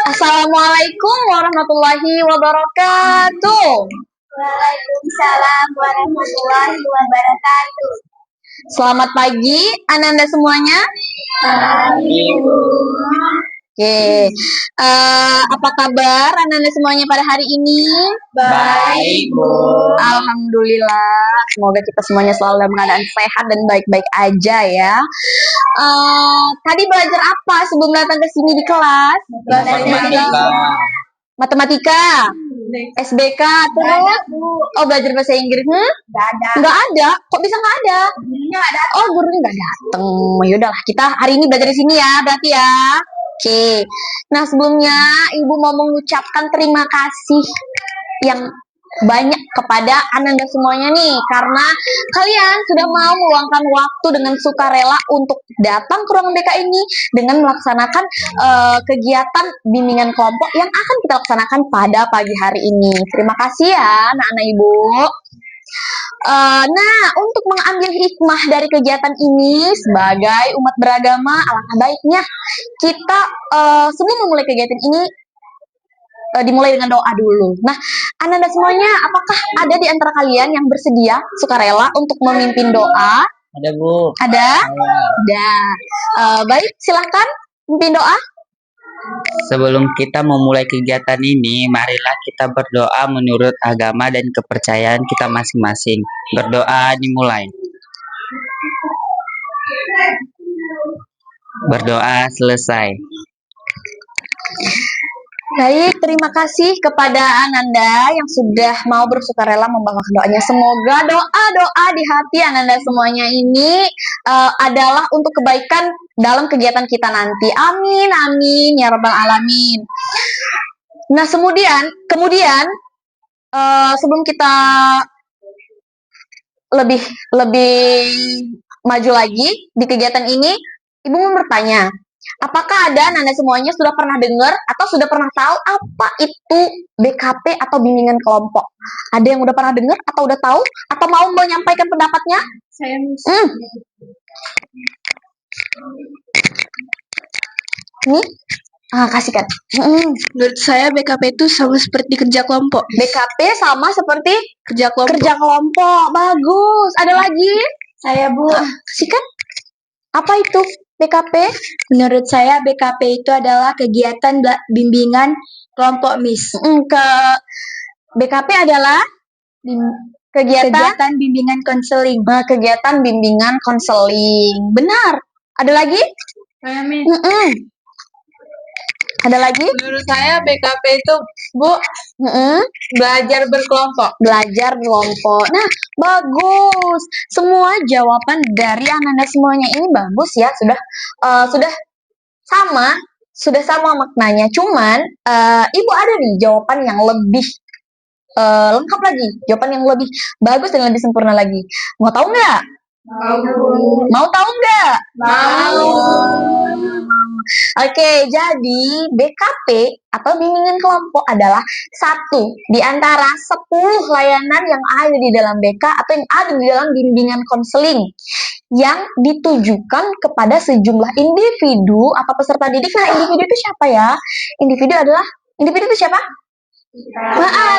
Assalamualaikum warahmatullahi wabarakatuh. Waalaikumsalam warahmatullahi wabarakatuh. Selamat pagi, Ananda semuanya. Pagi, Bu. Oke, apa kabar Ananda semuanya pada hari ini? Baik, Bu. Alhamdulillah, semoga kita semuanya selalu dalam keadaan sehat dan baik-baik aja ya. Tadi belajar apa sebelum datang ke sini di kelas? Matematika. SBK terus? Belajar bahasa Inggris? Nggak ada. Kok bisa nggak ada? Gurunya nggak datang. Oh, gurunya nggak datang. Yaudahlah, kita hari ini belajar di sini ya, berarti ya. Oke. Nah, sebelumnya Ibu mau mengucapkan terima kasih yang banyak kepada Ananda semuanya nih, karena kalian sudah mau meluangkan waktu dengan sukarela untuk datang ke ruangan BK ini dengan melaksanakan kegiatan bimbingan kelompok yang akan kita laksanakan pada pagi hari ini. Terima kasih ya anak-anak Ibu. Nah, untuk mengambil hikmah dari kegiatan ini sebagai umat beragama, alangkah baiknya kita sebelum memulai kegiatan ini dimulai dengan doa dulu. Nah, Ananda semuanya, apakah ada di antara kalian yang bersedia sukarela untuk memimpin doa? Ada, Bu. Ada? Ada. Baik, silahkan memimpin doa. Sebelum kita memulai kegiatan ini, marilah kita berdoa menurut agama dan kepercayaan kita masing-masing. Berdoa dimulai. Berdoa selesai. Baik, terima kasih kepada Ananda yang sudah mau bersukarela membawakan doanya. Semoga doa-doa di hati Ananda semuanya ini adalah untuk kebaikan dalam kegiatan kita nanti. Amin, amin, ya rabbal alamin. Nah, kemudian sebelum kita lebih maju lagi di kegiatan ini, Ibu mau bertanya, apakah ada Ananda semuanya sudah pernah dengar atau sudah pernah tahu apa itu BKP atau bimbingan kelompok? Ada yang udah pernah dengar atau udah tahu atau mau menyampaikan pendapatnya? Saya Nih, kasihkan. Menurut saya BKP itu sama seperti kerja kelompok. BKP sama seperti Kerja kelompok. kerja kelompok. Bagus. Ada lagi? Saya, Bu. Kasihkan. Apa itu BKP? Menurut saya BKP itu adalah kegiatan bimbingan kelompok MIS. BKP adalah kegiatan bimbingan konseling. Kegiatan bimbingan konseling. Benar. Ada lagi? Saya MIS. Ada lagi? Menurut saya BKP itu, Bu, belajar berkelompok. Belajar berkelompok. Nah, bagus. Semua jawaban dari Ananda semuanya ini bagus ya. Sudah sama maknanya. Cuman Ibu ada nih jawaban yang lebih lengkap lagi. Jawaban yang lebih bagus dan lebih sempurna lagi. Mau tahu nggak? Mau tahu nggak? Mau. Oke, jadi BKP atau bimbingan kelompok adalah satu di antara 10 layanan yang ada di dalam BK atau yang ada di dalam bimbingan konseling yang ditujukan kepada sejumlah individu atau peserta didik. Nah, individu itu siapa ya? Individu itu siapa?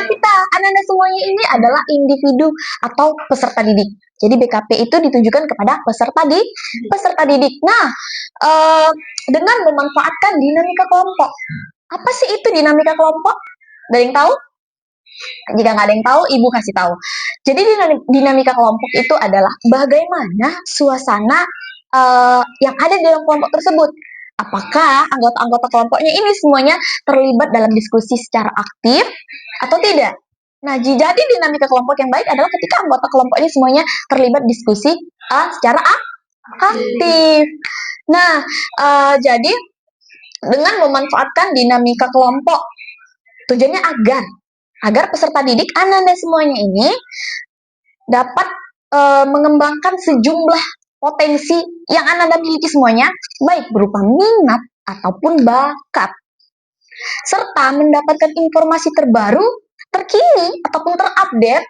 Kita, Ananda semuanya ini adalah individu atau peserta didik. Jadi BKP itu ditujukan kepada peserta didik. Nah, dengan memanfaatkan dinamika kelompok. Apa sih itu dinamika kelompok? Ada yang tahu? Jika nggak ada yang tahu, Ibu kasih tahu. Jadi dinamika kelompok itu adalah bagaimana suasana yang ada di dalam kelompok tersebut. Apakah anggota-anggota kelompoknya ini semuanya terlibat dalam diskusi secara aktif atau tidak? Nah, jadi dinamika kelompok yang baik adalah ketika anggota kelompok ini semuanya terlibat diskusi secara aktif. Nah, jadi dengan memanfaatkan dinamika kelompok, tujuannya agar peserta didik Ananda semuanya ini dapat mengembangkan sejumlah potensi yang Ananda miliki semuanya, baik berupa minat ataupun bakat, serta mendapatkan informasi terbaru, terkini, ataupun terupdate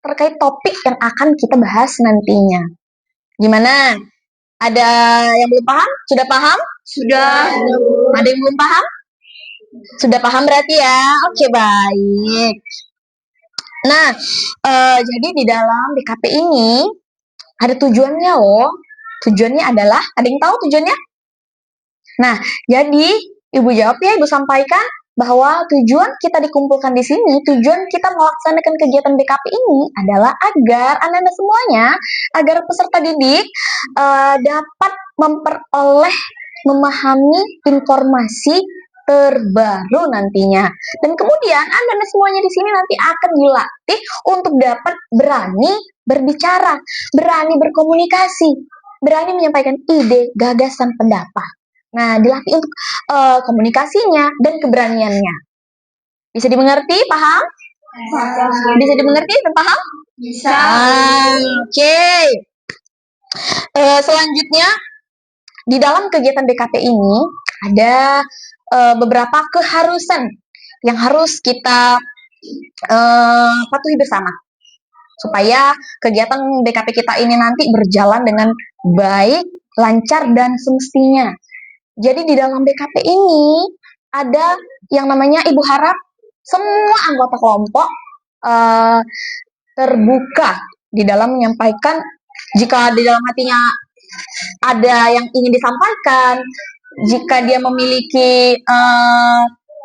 terkait topik yang akan kita bahas nantinya. Gimana? Ada yang belum paham? Sudah paham? Sudah. Ada yang belum paham? Sudah paham berarti ya? Oke, baik. Nah, jadi di dalam BKP ini ada tujuannya loh. Tujuannya adalah, ada yang tahu tujuannya? Nah, jadi Ibu jawab ya, Ibu sampaikan bahwa tujuan kita dikumpulkan di sini, tujuan kita melaksanakan kegiatan BKP ini adalah agar anak-anak semuanya, agar peserta didik dapat memperoleh, memahami informasi terbaru nantinya. Dan kemudian anak-anak semuanya di sini nanti akan dilatih untuk dapat berani berbicara, berani berkomunikasi, berani menyampaikan ide, gagasan, pendapat. Nah, dilatih untuk komunikasinya dan keberaniannya. Bisa dimengerti, paham? Bisa dimengerti dan paham? Bisa. Oke. Selanjutnya, di dalam kegiatan BKP ini ada beberapa keharusan yang harus kita patuhi bersama supaya kegiatan BKP kita ini nanti berjalan dengan baik, lancar, dan semestinya. Jadi di dalam BKP ini ada yang namanya Ibu harap semua anggota kelompok terbuka di dalam menyampaikan jika di dalam hatinya ada yang ingin disampaikan, jika dia memiliki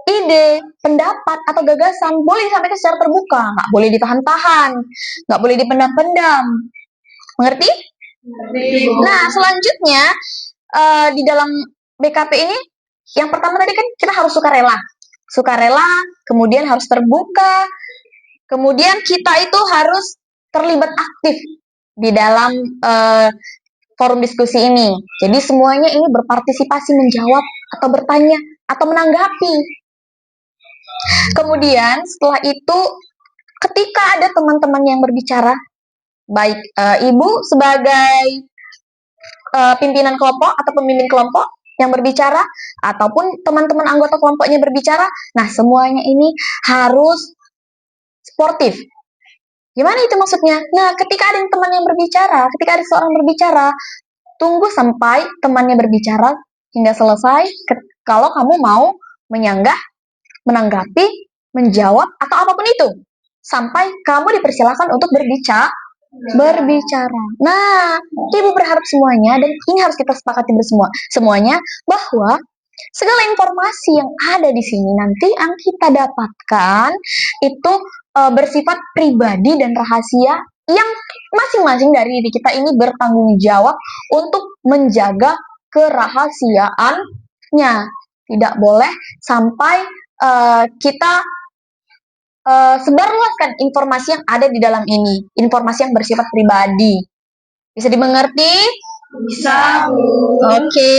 ide, pendapat, atau gagasan, boleh disampaikan secara terbuka, nggak boleh ditahan-tahan, nggak boleh dipendam-pendam. Mengerti? Nah, selanjutnya di dalam BKP ini, yang pertama tadi kan kita harus sukarela, kemudian harus terbuka, kemudian kita itu harus terlibat aktif di dalam forum diskusi ini. Jadi semuanya ini berpartisipasi menjawab atau bertanya atau menanggapi. Kemudian setelah itu, ketika ada teman-teman yang berbicara, baik Ibu sebagai pimpinan kelompok atau pemimpin kelompok yang berbicara, ataupun teman-teman anggota kelompoknya berbicara, nah semuanya ini harus sportif. Gimana itu maksudnya? Nah, ketika ada teman yang berbicara, ketika ada seorang berbicara, tunggu sampai temannya berbicara hingga selesai. Kalau kamu mau menyanggah, menanggapi, menjawab, atau apapun itu, sampai kamu dipersilakan untuk berbicara. Nah, Ibu berharap semuanya, dan ini harus kita sepakati semuanya, bahwa segala informasi yang ada di sini nanti yang kita dapatkan itu bersifat pribadi dan rahasia yang masing-masing dari diri kita ini bertanggung jawab untuk menjaga kerahasiaannya. Tidak boleh sampai kita sebarluaskan informasi yang ada di dalam ini, informasi yang bersifat pribadi. Bisa dimengerti? Bisa, Bu. Oke.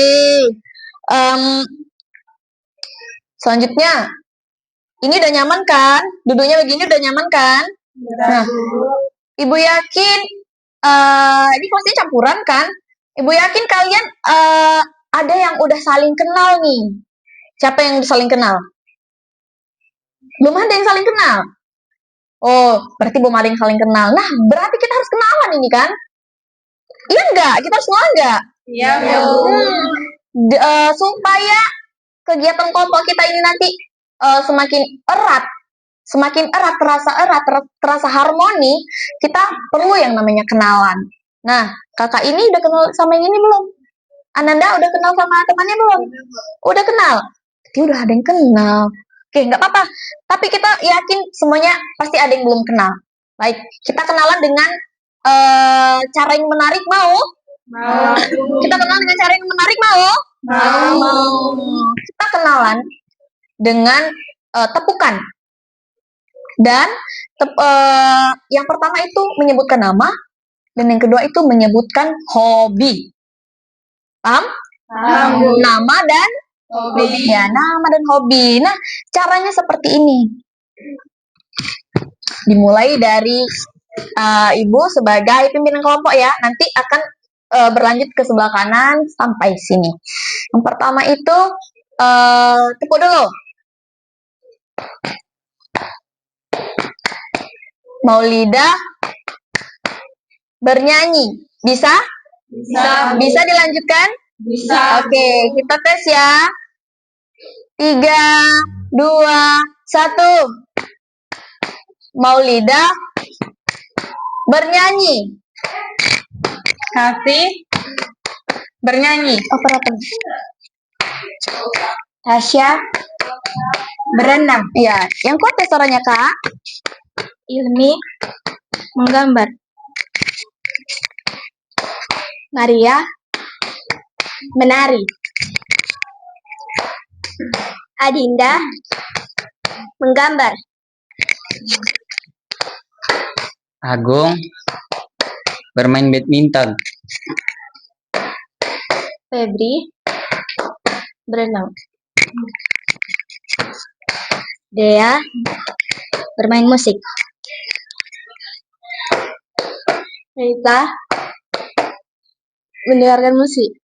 Selanjutnya, ini udah nyaman kan? Duduknya begini udah nyaman kan? Nah, Ibu yakin, ini kelasnya campuran kan? Ibu yakin kalian ada yang udah saling kenal nih. Siapa yang saling kenal? Belum ada yang saling kenal. Oh, berarti belum ada yang saling kenal. Nah, berarti kita harus kenalan ini kan? Iya enggak? Kita harus kenal enggak? Iya, Bu. Supaya kegiatan kelompok kita ini nanti semakin erat, terasa harmoni, kita perlu yang namanya kenalan. Nah, kakak ini udah kenal sama yang ini belum? Ananda udah kenal sama temannya belum? Udah kenal? Berarti udah ada yang kenal. Oke, nggak apa-apa. Tapi kita yakin semuanya pasti ada yang belum kenal. Baik, kita kenalan dengan cara yang menarik, mau? Mau. Kita kenalan dengan cara yang menarik, mau? Mau. Kita kenalan dengan tepukan. Dan yang pertama itu menyebutkan nama, dan yang kedua itu menyebutkan hobi. Paham? Paham. Nama dan Hobi. ya, nama dan hobi. Nah, caranya seperti ini. Dimulai dari Ibu sebagai pimpinan kelompok ya, nanti akan berlanjut ke sebelah kanan sampai sini. Yang pertama itu tepuk dulu. Maulidah bernyanyi. Bisa? Bisa. Bisa dilanjutkan? Bisa. Oke, kita tes ya. 3, 2, 1. Maulida bernyanyi. Kafe bernyanyi. Operator. Tasya berenang. Ya, yang kuat ya suaranya, Kak. Ilmi menggambar. Maria menari. Adinda menggambar. Agung bermain badminton. Febri berenang. Dea bermain musik. Rita mendengarkan musik.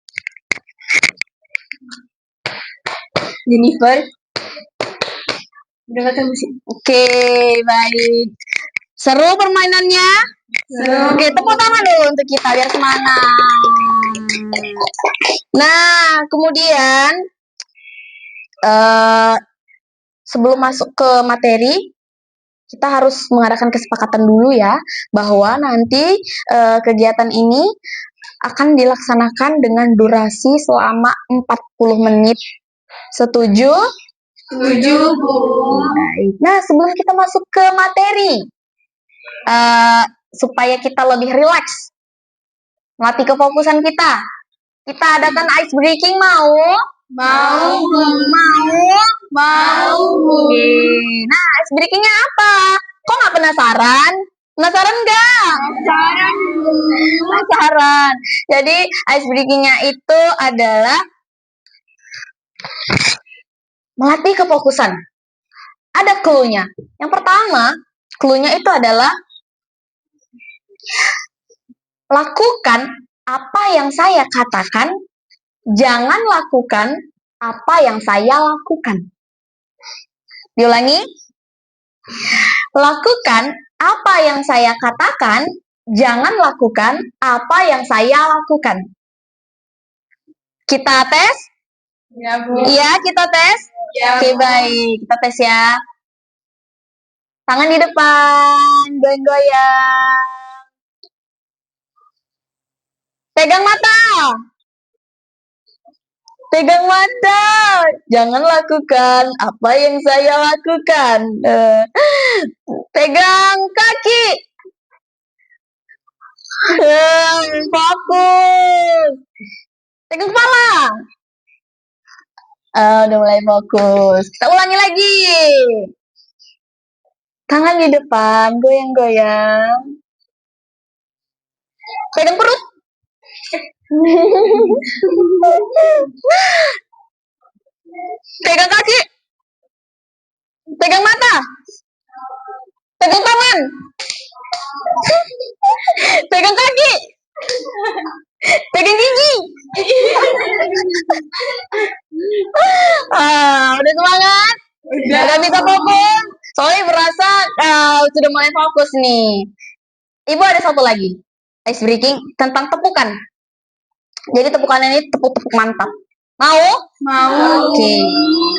Jennifer mendengarkan musik. Oke, baik. Seru permainannya? Seru. Oke, tepuk tangan dulu untuk kita biar semangat. Nah, kemudian sebelum masuk ke materi, kita harus mengadakan kesepakatan dulu ya, bahwa nanti kegiatan ini akan dilaksanakan dengan durasi selama 40 menit. Setuju? Setuju, Bu. Baik. Nah, sebelum kita masuk ke materi, supaya kita lebih rileks, melatih kefokusan kita adakan ice breaking, mau? Mau, Bu. Mau, Bu. Oke. Nah, ice breakingnya apa? Kok nggak penasaran? Penasaran nggak? Penasaran. Jadi, ice breakingnya itu adalah melatih kefokusan. Ada clue-nya. Yang pertama, clue-nya itu adalah lakukan apa yang saya katakan, jangan lakukan apa yang saya lakukan. Diulangi. Lakukan apa yang saya katakan, jangan lakukan apa yang saya lakukan. Kita tes? Ya, Bu. Iya, kita tes? Ya, Oke, Bu. baik. Kita tes ya. Tangan di depan, goyang-goyang. Pegang mata. Pegang mata. Jangan lakukan apa yang saya lakukan. Pegang kaki. Fokus. Pegang kepala. Udah mulai fokus. Kita ulangi lagi. Tangan di depan, goyang-goyang. Pegang perut. Pegang kaki. Pegang mata. Pegang tangan. Pegang kaki. Pegang gigi. Udah semangat? Udah bisa fokus? Soalnya berasa sudah mulai fokus nih. Ibu ada satu lagi. Ice breaking tentang tepukan. Jadi tepukannya ini tepuk-tepuk mantap. Mau? Mau. Oke.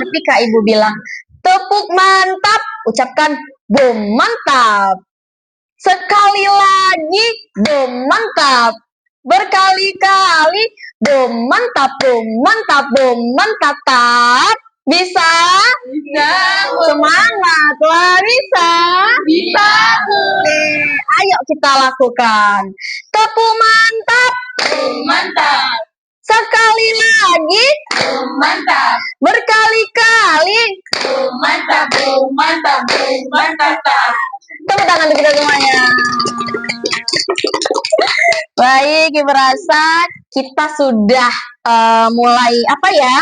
Ketika ibu bilang tepuk mantap, ucapkan boom mantap. Sekali lagi boom mantap. Berkali-kali boom mantap, boom mantap, boom mantap. Tap. Bisa? Bisa. Semangat, Larissa. Bisa, Bu. Ayo kita lakukan. Tepuk mantap. Mantap. Sekali lagi. Mantap. Berkali-kali. Mantap, Bu. Mantap, Bu. Mantap. Tepuk tangan untuk kita semuanya. Baik, berasa kita sudah mulai apa ya?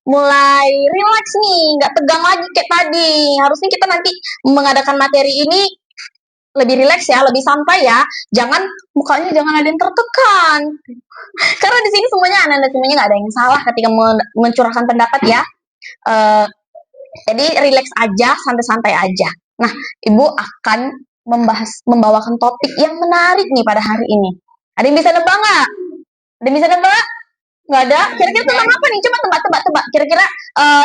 Mulai relax nih, nggak tegang lagi kayak tadi. Harusnya kita nanti mengadakan materi ini lebih rileks ya, lebih santai ya. Mukanya jangan ada yang tertekan. Karena di sini semuanya anak-anak semuanya nggak ada yang salah ketika mencurahkan pendapat ya. Jadi rileks aja, santai-santai aja. Nah, Ibu akan membawakan topik yang menarik nih pada hari ini. Ada yang bisa nebak nggak? Ada yang bisa nebak? Nggak ada? Kira-kira tentang apa nih? Coba tebak. Kira-kira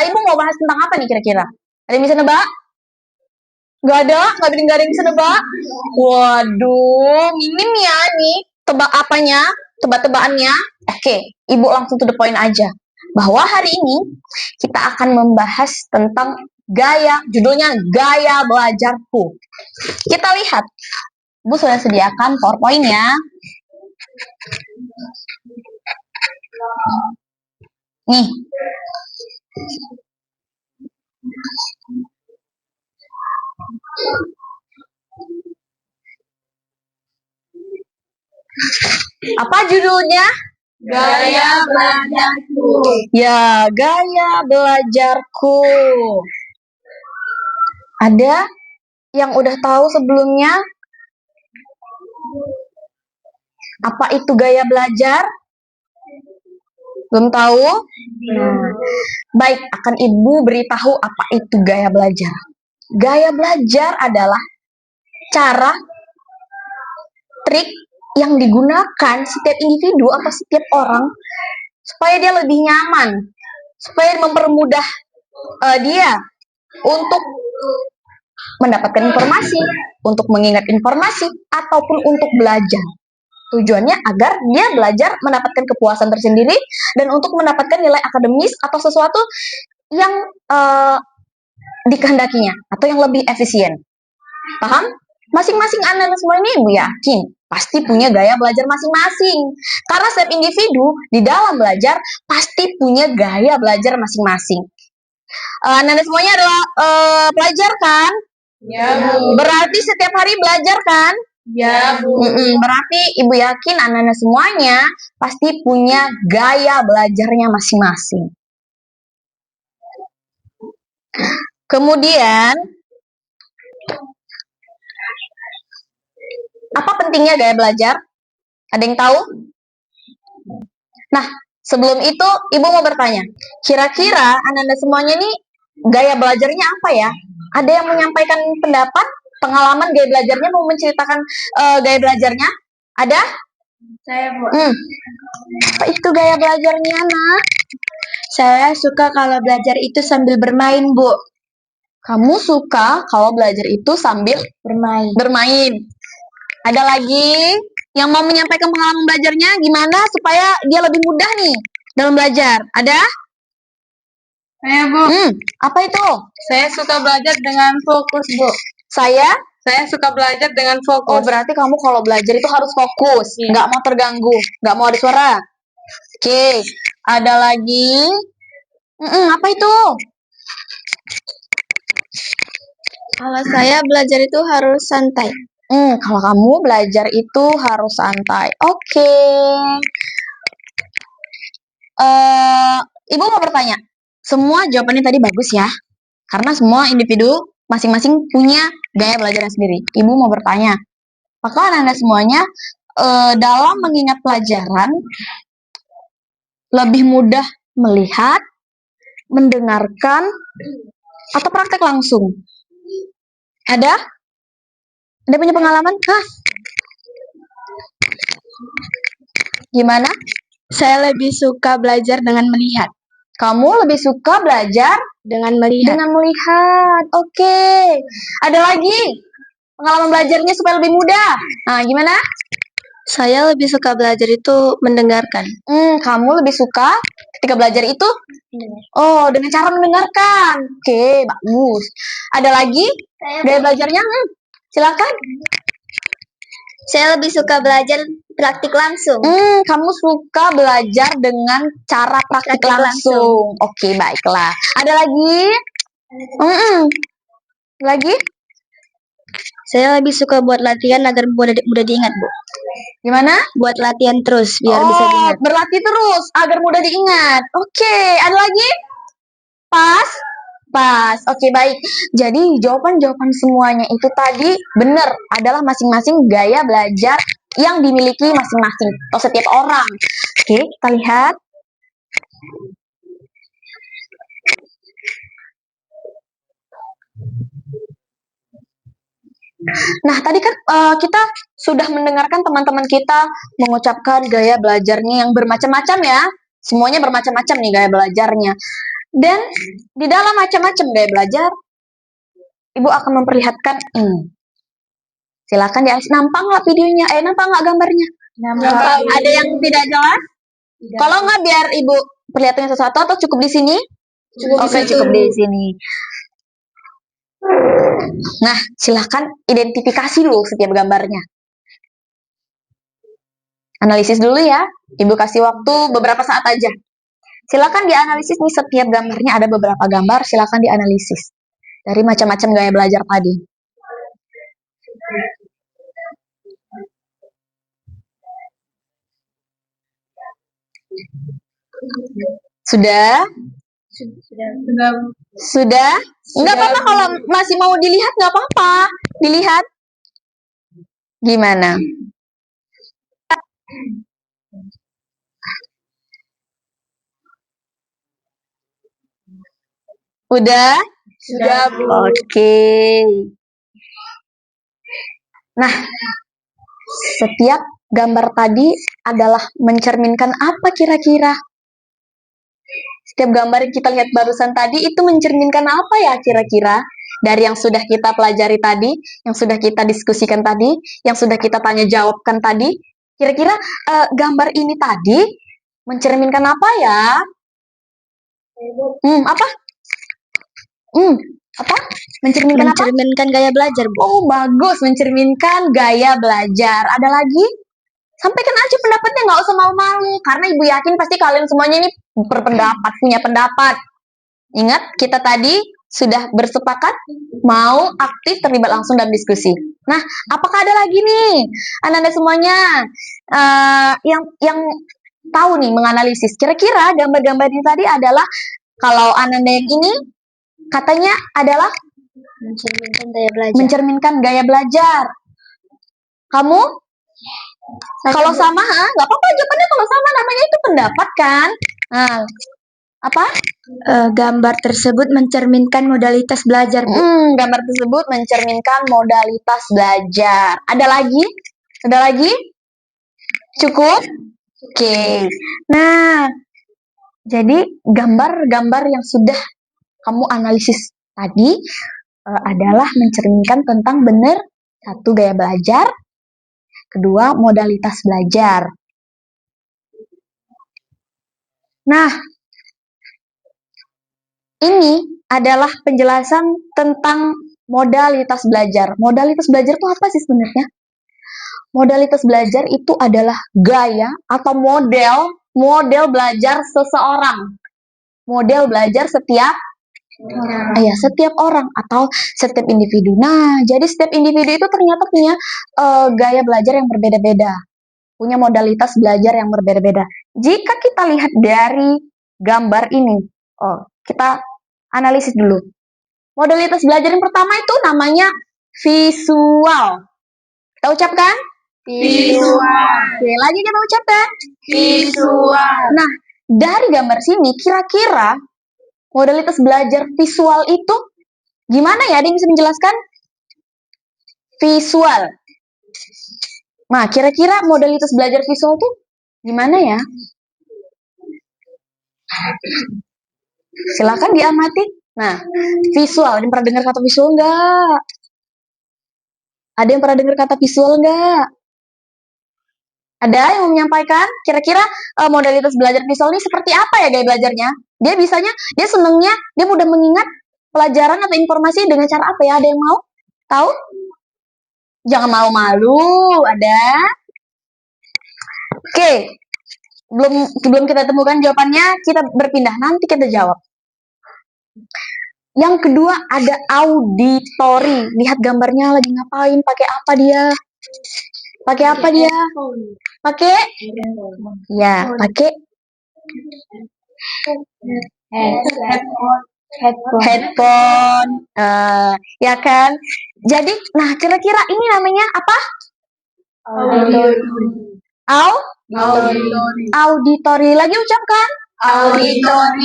Ibu mau bahas tentang apa nih kira-kira? Ada yang bisa nebak? Gak ada yang bisa nebak. Waduh, minim ya nih. Tebak apanya? Tebak-tebakannya. Oke, Ibu langsung to the point aja. Bahwa hari ini kita akan membahas tentang judulnya gaya belajarku. Kita lihat. Ibu sudah sediakan PowerPoint-nya. Nih. Apa judulnya? Gaya belajarku. Ya, gaya belajarku. Ada yang udah tahu sebelumnya apa itu gaya belajar? Belum tahu? Nah, baik, akan Ibu beritahu apa itu gaya belajar. Gaya belajar adalah cara, trik yang digunakan setiap individu atau setiap orang supaya dia lebih nyaman, supaya mempermudah dia untuk mendapatkan informasi, untuk mengingat informasi, ataupun untuk belajar. Tujuannya agar dia belajar mendapatkan kepuasan tersendiri dan untuk mendapatkan nilai akademis atau sesuatu yang dikehendakinya atau yang lebih efisien. Paham? Masing-masing anak semua ini Ibu yakin pasti punya gaya belajar masing-masing. Karena setiap individu di dalam belajar pasti punya gaya belajar masing-masing. Anak semuanya adalah pelajar kan? Ya, Bu. Berarti setiap hari belajar kan? Ya, Bu. Berarti Ibu yakin anak-anak semuanya pasti punya gaya belajarnya masing-masing. Kemudian, apa pentingnya gaya belajar? Ada yang tahu? Nah, sebelum itu Ibu mau bertanya, kira-kira anak-anak semuanya nih gaya belajarnya apa ya? Ada yang menyampaikan pendapat, pengalaman gaya belajarnya, mau menceritakan gaya belajarnya? Ada? Saya, Bu. Apa itu gaya belajarnya, Nak? Saya suka kalau belajar itu sambil bermain, Bu. Kamu suka kalau belajar itu sambil bermain. Ada lagi yang mau menyampaikan pengalaman belajarnya gimana supaya dia lebih mudah nih dalam belajar? Ada? Saya, Bu. Apa itu? Saya suka belajar dengan fokus, Bu. Saya suka belajar dengan fokus. Oh, berarti kamu kalau belajar itu harus fokus, nggak mau terganggu, nggak mau ada suara. Oke, ada lagi. Apa itu? Kalau saya belajar itu harus santai. Kalau kamu belajar itu harus santai. Oke. Ibu mau bertanya. Semua jawabannya tadi bagus ya. Karena semua individu masing-masing punya gaya belajarnya sendiri. Ibu mau bertanya. Apakah Anda semuanya dalam mengingat pelajaran lebih mudah melihat, mendengarkan, atau praktek langsung? Ada? Ada punya pengalaman? Gimana? Saya lebih suka belajar dengan melihat. Kamu lebih suka belajar dengan melihat. Oke. Ada lagi? Pengalaman belajarnya supaya lebih mudah. Nah, gimana? Saya lebih suka belajar itu mendengarkan. Kamu lebih suka ketika belajar itu? Oh, dengan cara mendengarkan. Oke, bagus. Ada lagi? Gaya belajarnya? Silakan. Saya lebih suka belajar praktik langsung. Kamu suka belajar dengan cara praktik langsung. Oke, baiklah. Ada lagi? Lagi? Saya lebih suka buat latihan agar mudah diingat, Bu. Gimana? Buat latihan terus biar bisa diingat. Berlatih terus agar mudah diingat. Oke, ada lagi? Pas. Oke, baik. Jadi jawaban-jawaban semuanya itu tadi benar adalah masing-masing gaya belajar yang dimiliki masing-masing atau setiap orang. Oke, kita lihat. Nah, tadi kan kita sudah mendengarkan teman-teman kita mengucapkan gaya belajarnya yang bermacam-macam ya. Semuanya bermacam-macam nih gaya belajarnya. Dan di dalam macam-macam gaya belajar, Ibu akan memperlihatkan ini. Silakan nampak nggak videonya? Nampak nggak gambarnya? Nampak. Ada yang tidak jelas? Kalau nggak biar Ibu perlihatkan sesuatu atau cukup di sini? Oke, cukup di sini. Nah, silakan identifikasi dulu setiap gambarnya. Analisis dulu ya. Ibu kasih waktu beberapa saat aja. Silakan dianalisis nih setiap gambarnya, ada beberapa gambar, silakan dianalisis. Dari macam-macam gaya belajar tadi. Sudah? Sudah? Enggak apa-apa kalau masih mau dilihat, nggak apa-apa. Dilihat. Gimana? Udah? Sudah, Bu. Oke. Nah, setiap gambar tadi adalah mencerminkan apa kira-kira? Setiap gambar yang kita lihat barusan tadi itu mencerminkan apa ya kira-kira? Dari yang sudah kita pelajari tadi, yang sudah kita diskusikan tadi, yang sudah kita tanya jawabkan tadi, kira-kira gambar ini tadi mencerminkan apa ya? Apa? Apa? Mencerminkan gaya belajar, Bu. Oh, bagus. Mencerminkan gaya belajar. Ada lagi? Sampaikan aja pendapatnya, nggak usah malu-malu. Karena Ibu yakin pasti kalian semuanya ini berpendapat, punya pendapat. Ingat, kita tadi sudah bersepakat mau aktif terlibat langsung dalam diskusi. Nah, apakah ada lagi nih Anda semuanya yang tahu nih menganalisis? Kira-kira gambar-gambar ini tadi adalah kalau Anda yang ini katanya adalah mencerminkan gaya belajar. Kamu? Kalau sama, nggak apa-apa jawabannya kalau sama, namanya itu pendapat kan? Nah, apa? Gambar tersebut mencerminkan modalitas belajar, Bu. Gambar tersebut mencerminkan modalitas belajar. Ada lagi? Ada lagi? Cukup? Oke. Nah, jadi gambar-gambar yang sudah kamu analisis tadi adalah mencerminkan tentang benar satu gaya belajar, kedua modalitas belajar. Nah, ini adalah penjelasan tentang modalitas belajar. Modalitas belajar itu apa sih sebenarnya? Modalitas belajar itu adalah gaya atau model belajar seseorang. Model belajar setiap orang atau setiap individu. Nah, jadi setiap individu itu ternyata punya gaya belajar yang berbeda-beda. Punya modalitas belajar yang berbeda-beda. Jika kita lihat dari gambar ini, kita analisis dulu. Modalitas belajar yang pertama itu namanya visual. Kita ucapkan? Visual. Oke, lagi kita ucapkan? Visual. Nah, dari gambar sini, kira-kira modalitas belajar visual itu gimana ya? Ada yang bisa menjelaskan? Visual. Nah, kira-kira modalitas belajar visual itu gimana ya? Silakan diamati. Nah, visual. Ada yang pernah dengar kata visual nggak? Ada yang pernah dengar kata visual nggak? Ada yang mau menyampaikan? Kira-kira modalitas belajar visual ini seperti apa ya gaya belajarnya? Dia senangnya, dia mudah mengingat pelajaran atau informasi dengan cara apa ya? Ada yang mau tahu? Jangan malu-malu, ada? Oke, belum kita temukan jawabannya, kita berpindah, nanti kita jawab. Yang kedua ada auditori. Lihat gambarnya lagi ngapain, pakai apa dia? Pakai apa dia? Pakai? Ya, pakai headphone. Ya kan? Jadi, nah kira-kira ini namanya apa? Auditori. Lagi ucapkan?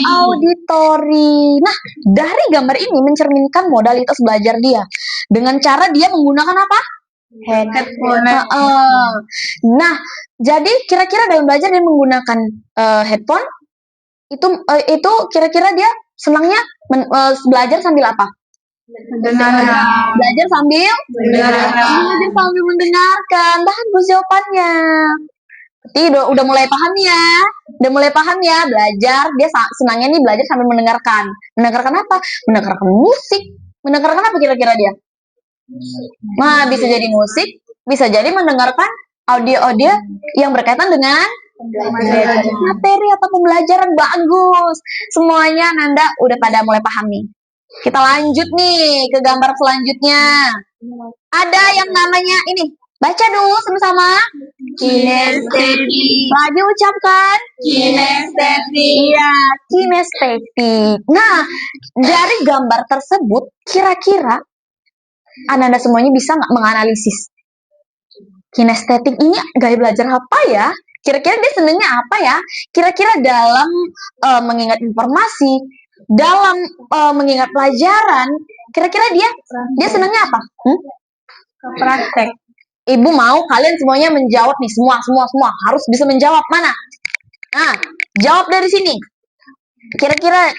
Auditori. Nah, dari gambar ini mencerminkan modalitas belajar dia. Dengan cara dia menggunakan apa? Headphone. Nah, jadi kira-kira dalam belajar dia menggunakan headphone itu kira-kira dia senangnya belajar sambil apa? Mendengarkan. Belajar sambil mendengarkan. Bagus jawabannya. Berarti udah mulai paham ya. Udah mulai paham ya. Belajar, dia senangnya nih belajar sambil mendengarkan. Mendengarkan apa? Mendengarkan musik. Mendengarkan apa kira-kira dia? Nah, bisa jadi musik, bisa jadi mendengarkan audio-audio yang berkaitan dengan materi atau pembelajaran. Bagus. Semuanya Nanda udah pada mulai paham nih. Kita lanjut nih ke gambar selanjutnya. Ada yang namanya ini. Baca dulu sama-sama. Kinestetik. Lagi ucapkan. Kinestetik. Iya, kinestetik. Nah, dari gambar tersebut, kira-kira Ananda semuanya bisa nggak menganalisis kinestetik ini gaya belajar apa ya? Kira-kira dia senengnya apa ya? Kira-kira dalam mengingat informasi, dalam mengingat pelajaran, kira-kira dia senengnya apa? Praktek. Ibu mau kalian semuanya menjawab nih, semua harus bisa menjawab. Mana? Nah, jawab dari sini. Kira-kira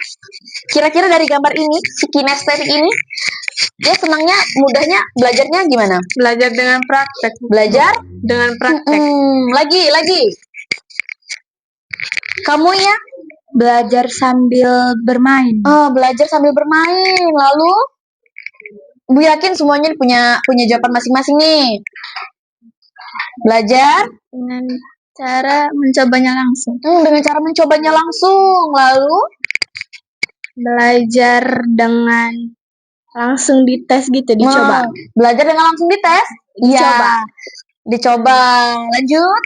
dari gambar ini, si kinestetik ini, dia senangnya, mudahnya, belajarnya gimana? Belajar dengan praktek. Belajar Dengan praktek. Lagi. Kamu ya? Belajar sambil bermain. Oh, belajar sambil bermain. Lalu, Bu yakin semuanya punya jawaban masing-masing nih. Belajar Dengan cara mencobanya langsung. dengan cara mencobanya langsung. Lalu, Belajar dengan langsung dites gitu, dicoba. Belajar dengan langsung dites? Iya. Dicoba. Lanjut.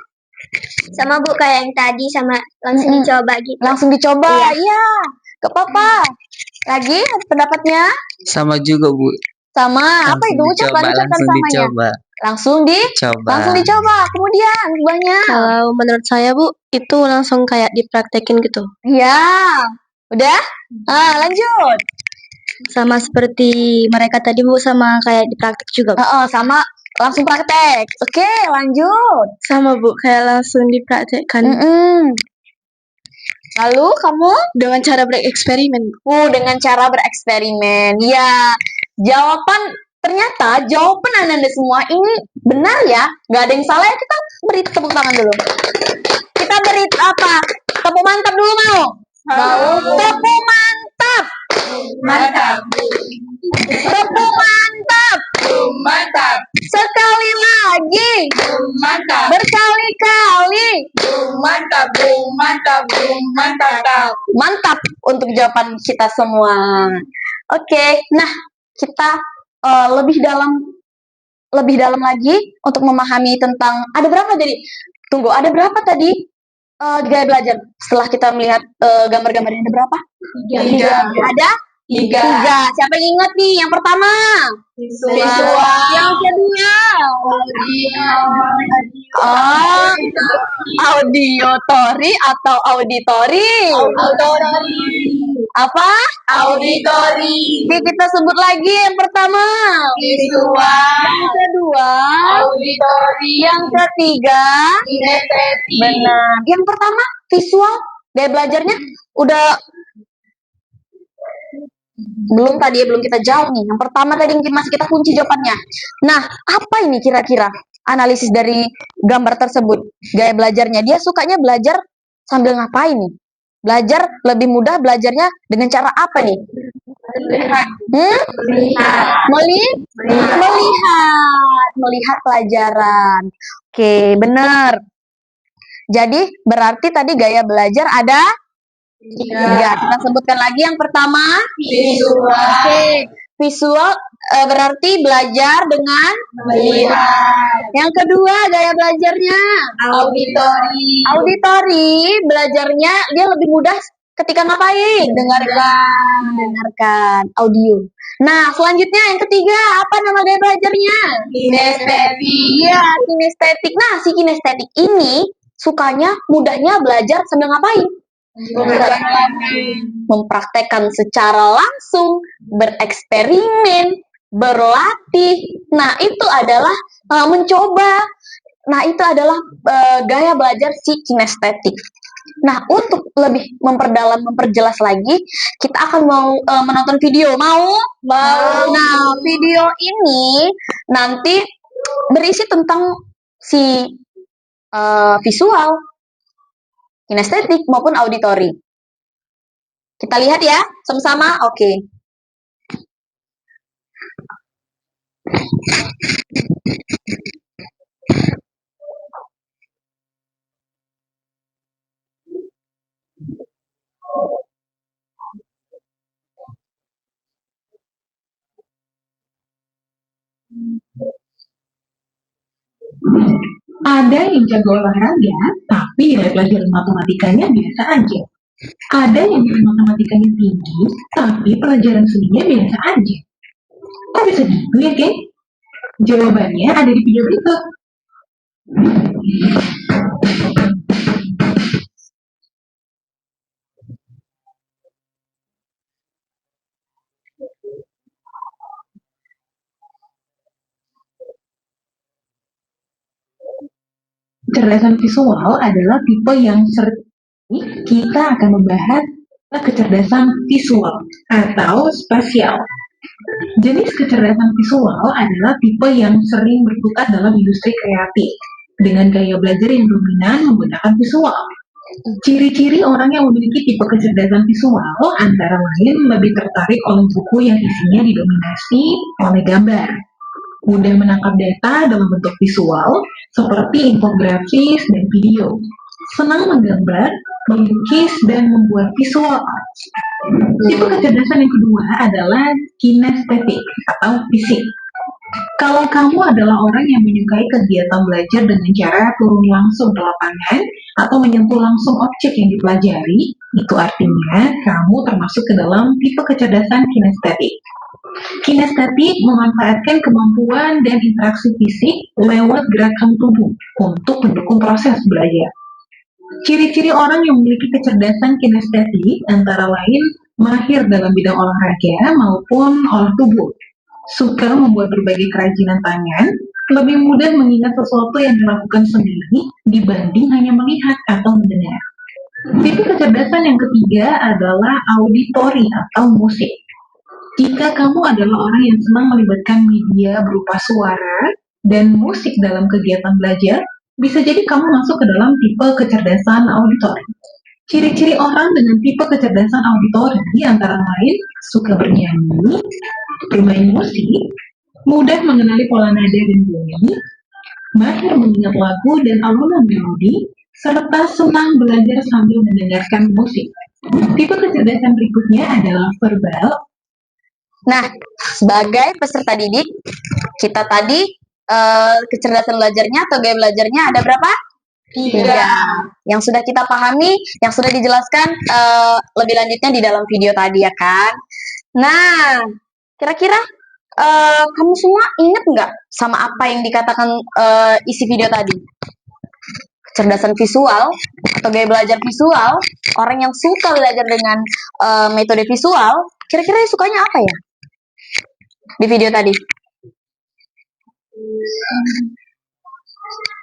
Sama Bu kayak yang tadi, sama langsung dicoba gitu. Langsung dicoba. Iya. Gak apa-apa. Lagi pendapatnya? Sama juga, Bu. Sama. Apa Langsung itu? Ucapkan langsung samanya. dicoba. Langsung Coba. dicoba. Kemudian banyak. Kalau menurut saya Bu, itu langsung kayak dipraktekin gitu. Iya. Udah? Lanjut. Sama seperti mereka tadi Bu, sama kayak dipraktek juga. Sama langsung praktek. Oke, lanjut. Sama Bu, kayak langsung dipraktekkan. Lalu kamu? Dengan cara bereksperimen. Dengan cara bereksperimen. Ya, ternyata jawaban Ananda semua ini benar ya. Gak ada yang salah ya. Kita beri tepuk tangan dulu. Kita beri apa? Tepuk mantap dulu mau? Mau. Tepuk mantap. Mantap. Tepuk mantap. Mantap. Sekali lagi. Mantap. Berkali-kali. Mantap. Mantap. Mantap. Mantap untuk jawaban kita semua. Oke, nah kita lebih dalam lagi untuk memahami tentang ada berapa tadi? Tunggu, ada berapa tadi gaya belajar? Setelah kita melihat gambar-gambarnya ada berapa? Tiga. Ada? Tiga. Siapa yang ingat nih? Yang pertama? Visual. Yang kedua? Audiotori atau auditori? Apa? Auditori. Oke, kita sebut lagi yang pertama. Visual. Yang kedua. Auditori. Yang ketiga. Kinestetik. Benar. Yang pertama visual. Gaya belajarnya udah belum kita jauh nih. Yang pertama tadi masih kita kunci jawabannya. Nah, apa ini kira-kira analisis dari gambar tersebut? Gaya belajarnya, dia sukanya belajar sambil ngapain nih? Belajar lebih mudah belajarnya dengan cara apa nih? Melihat pelajaran. Oke, benar. Jadi berarti tadi gaya belajar ada tiga. Kita sebutkan lagi yang pertama. Visual. Oke, visual berarti belajar dengan Melihat. Yang kedua gaya belajarnya Auditori. auditori. Belajarnya dia lebih mudah ketika ngapain? Dengarkan audio. Nah, selanjutnya yang ketiga, apa nama gaya belajarnya? Kinestetik. Iya, kinestetik. Nah, si kinestetik ini sukanya, mudahnya belajar sambil ngapain? Mempraktekkan secara langsung, bereksperimen, berlatih. Nah, itu adalah mencoba. Nah, itu adalah gaya belajar si kinestetik. Nah, untuk lebih memperdalam, memperjelas lagi, kita akan mau menonton video. Mau? Nah, video ini nanti berisi tentang si visual, kinestetik maupun auditori. Kita lihat ya, sama-sama. Oke. Ada yang jago olahraga, tapi nilai pelajaran matematikanya biasa aja. Ada yang nilai matematikanya tinggi, tapi pelajaran seninya biasa aja. Kok bisa gitu ya, geng? Jawabannya ada di video berikut. Kecerdasan visual adalah tipe yang sering kita akan membahas kecerdasan visual atau spasial. Jenis kecerdasan visual adalah tipe yang sering berkutat dalam industri kreatif dengan gaya belajar yang dominan menggunakan visual. Ciri-ciri orang yang memiliki tipe kecerdasan visual antara lain lebih tertarik oleh buku yang isinya didominasi oleh gambar, mudah menangkap data dalam bentuk visual seperti infografis dan video, senang menggambar, melukis, dan membuat visual art. Tipe kecerdasan yang kedua adalah kinestetik atau fisik. Kalau kamu adalah orang yang menyukai kegiatan belajar dengan cara turun langsung ke lapangan atau menyentuh langsung objek yang dipelajari, itu artinya kamu termasuk ke dalam tipe kecerdasan kinestetik. Kinestetik memanfaatkan kemampuan dan interaksi fisik lewat gerakan tubuh untuk mendukung proses belajar. Ciri-ciri orang yang memiliki kecerdasan kinestetik antara lain mahir dalam bidang olahraga maupun olah tubuh, suka membuat berbagai kerajinan tangan, lebih mudah mengingat sesuatu yang dilakukan sendiri dibanding hanya melihat atau mendengar. Tipe kecerdasan yang ketiga adalah auditori atau musik. Jika kamu adalah orang yang senang melibatkan media berupa suara dan musik dalam kegiatan belajar, bisa jadi kamu masuk ke dalam tipe kecerdasan auditori. Ciri-ciri orang dengan tipe kecerdasan auditori antara lain suka bernyanyi, bermain musik, mudah mengenali pola nada dan bunyi, mahir mengingat lagu dan alunan melodi, serta senang belajar sambil mendengarkan musik. Tipe kecerdasan berikutnya adalah verbal. Nah, sebagai peserta didik, kita tadi kecerdasan belajarnya atau gaya belajarnya ada berapa? 3. Yang sudah kita pahami, yang sudah dijelaskan lebih lanjutnya di dalam video tadi ya kan. Nah, kira-kira kamu semua ingat nggak sama apa yang dikatakan isi video tadi? Kecerdasan visual atau gaya belajar visual, orang yang suka belajar dengan metode visual, kira-kira sukanya apa ya? Di video tadi.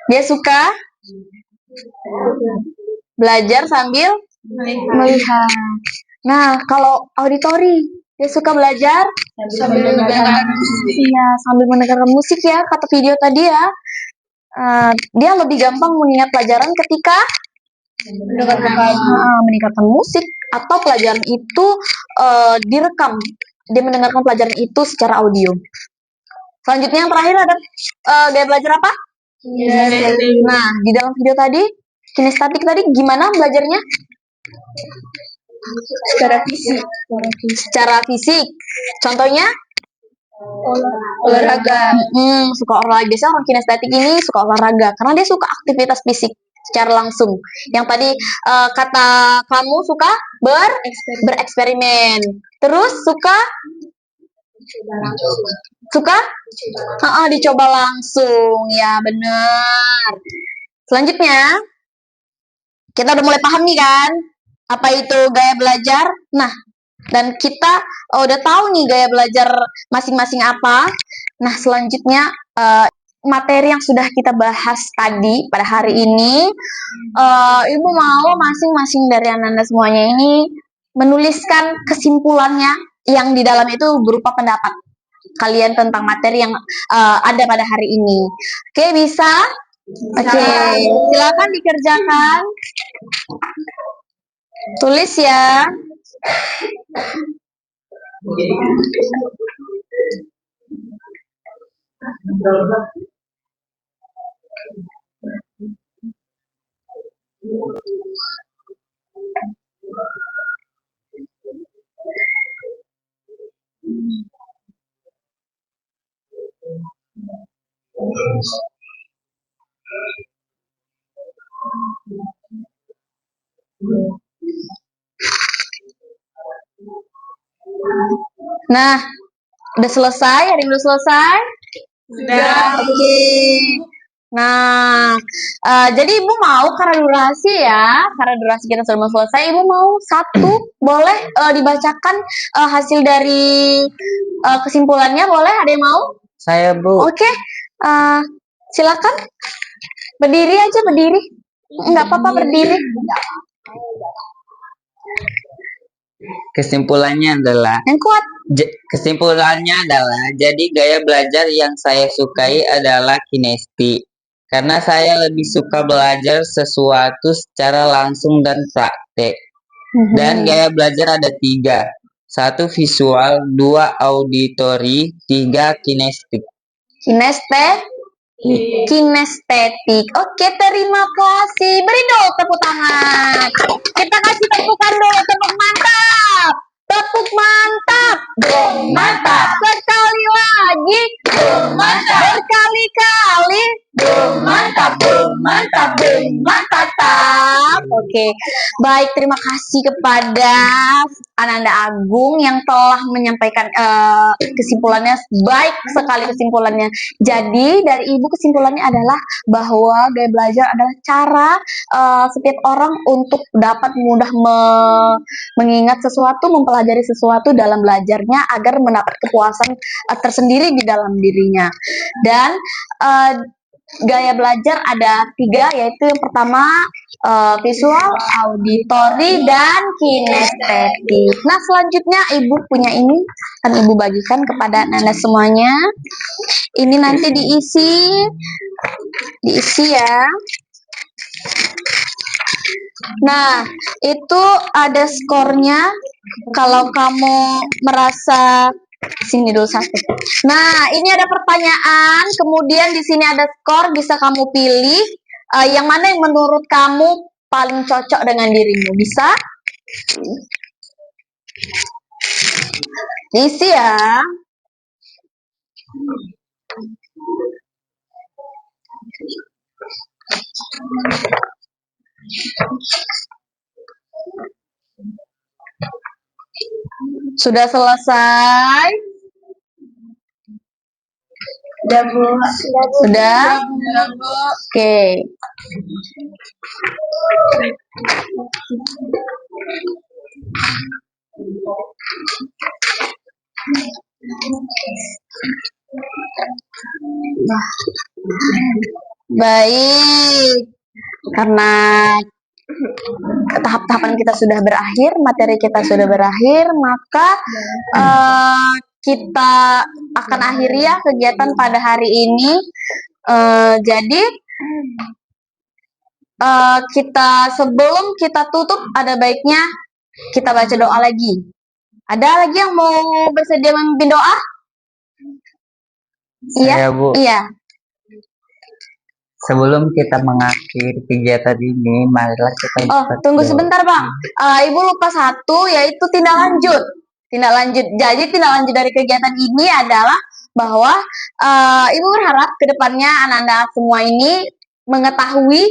Dia suka belajar sambil melihat. Nah, kalau auditori, dia suka belajar sambil mendengarkan musik. Iya, sambil mendengarkan musik ya, kata video tadi ya. Dia lebih gampang mengingat pelajaran ketika mendengarkan musik atau pelajaran itu direkam. Dia mendengarkan pelajaran itu secara audio. Selanjutnya yang terakhir ada gaya belajar apa? Kinestetik. Nah, di dalam video tadi, kinestetik tadi gimana belajarnya? Secara fisik. Secara fisik. Contohnya? Olahraga. Suka olahraga. Biasanya orang kinestetik ini suka olahraga karena dia suka aktivitas fisik secara langsung. Yang tadi kata kamu suka bereksperimen. Terus suka dicoba langsung. Ya, benar. Selanjutnya, kita udah mulai paham nih kan apa itu gaya belajar. Nah, dan kita udah tahu nih gaya belajar masing-masing apa. Nah, selanjutnya materi yang sudah kita bahas tadi pada hari ini, Ibu mau masing-masing dari Anda semuanya ini menuliskan kesimpulannya yang di dalam itu berupa pendapat kalian tentang materi yang ada pada hari ini. Oke, bisa? Oke, silakan dikerjakan. Tulis ya. Nah, udah selesai? Ada yang udah selesai? Sudah. Oke. Nah, jadi Ibu mau karena durasi ya, karena durasi kita sudah mau selesai, Ibu mau satu, boleh dibacakan hasil dari kesimpulannya, boleh? Ada yang mau? Saya, Bu. Oke, silakan. Berdiri aja, berdiri. Nggak apa-apa berdiri. Kesimpulannya adalah Yang kuat. jadi gaya belajar yang saya sukai adalah kinesti. Karena saya lebih suka belajar sesuatu secara langsung dan praktek. Dan gaya belajar ada 3. 1 visual, 2 auditori, 3 kinestetik. Kinestetik. Oke, terima kasih. Beri dong tepuk tangan. Kita kasih tepukan dulu, tepuk mantap. Tepuk mantap. Mantap. Sekali lagi. Mantap. Berkali-kali. Mantap. Mantap. Mantap. Oke. Baik, terima kasih kepada Ananda Agung yang telah menyampaikan kesimpulannya. Baik sekali kesimpulannya. Jadi dari Ibu kesimpulannya adalah bahwa gaya belajar adalah cara setiap orang untuk dapat mudah mengingat sesuatu, mempelajari sesuatu dalam belajarnya agar mendapat kepuasan tersendiri di dalam dirinya. Dan gaya belajar ada 3, yaitu yang pertama visual, auditori, dan kinestetik. Nah, selanjutnya Ibu punya ini, akan Ibu bagikan kepada Anda semuanya. Ini nanti diisi ya. Nah, itu ada skornya. Kalau kamu merasa sini dulu satu. Nah, ini ada pertanyaan, kemudian di sini ada skor, bisa kamu pilih yang mana yang menurut kamu paling cocok dengan dirimu. Bisa? Diisi ya. Sudah selesai? Sudah, Bu. Sudah? Oke. Baik. Karena tahap-tahapan kita sudah berakhir, materi kita sudah berakhir, maka kita akan akhiri ya kegiatan pada hari ini. Jadi sebelum kita tutup, ada baiknya kita baca doa lagi. Ada lagi yang mau bersedia memimpin doa? Saya, Bu. Iya. Sebelum kita mengakhiri kegiatan ini, marilah kita tunggu sebentar, Bang. Ibu lupa satu, yaitu tindak lanjut. Jadi tindak lanjut dari kegiatan ini adalah bahwa Ibu berharap kedepannya anak-anak semua ini mengetahui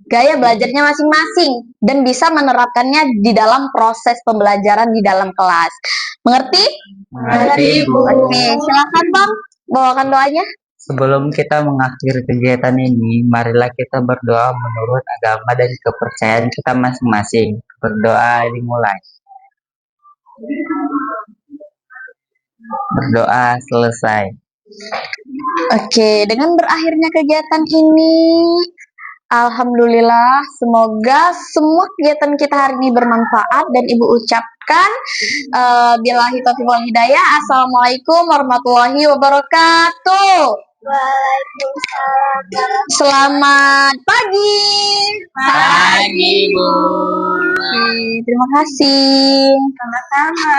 gaya belajarnya masing-masing dan bisa menerapkannya di dalam proses pembelajaran di dalam kelas. Mengerti? Mengerti, Bu. Oke, silakan Bang, bawakan doanya. Sebelum kita mengakhiri kegiatan ini, marilah kita berdoa menurut agama dan kepercayaan kita masing-masing. Berdoa dimulai. Berdoa selesai. Oke, dengan berakhirnya kegiatan ini, alhamdulillah, semoga semua kegiatan kita hari ini bermanfaat dan Ibu ucapkan billahi taufiq wal hidayah. Assalamualaikum warahmatullahi wabarakatuh. Waalaikumsalam. Selamat pagi. Pagi, Bu. Oke, terima kasih. Sama-sama.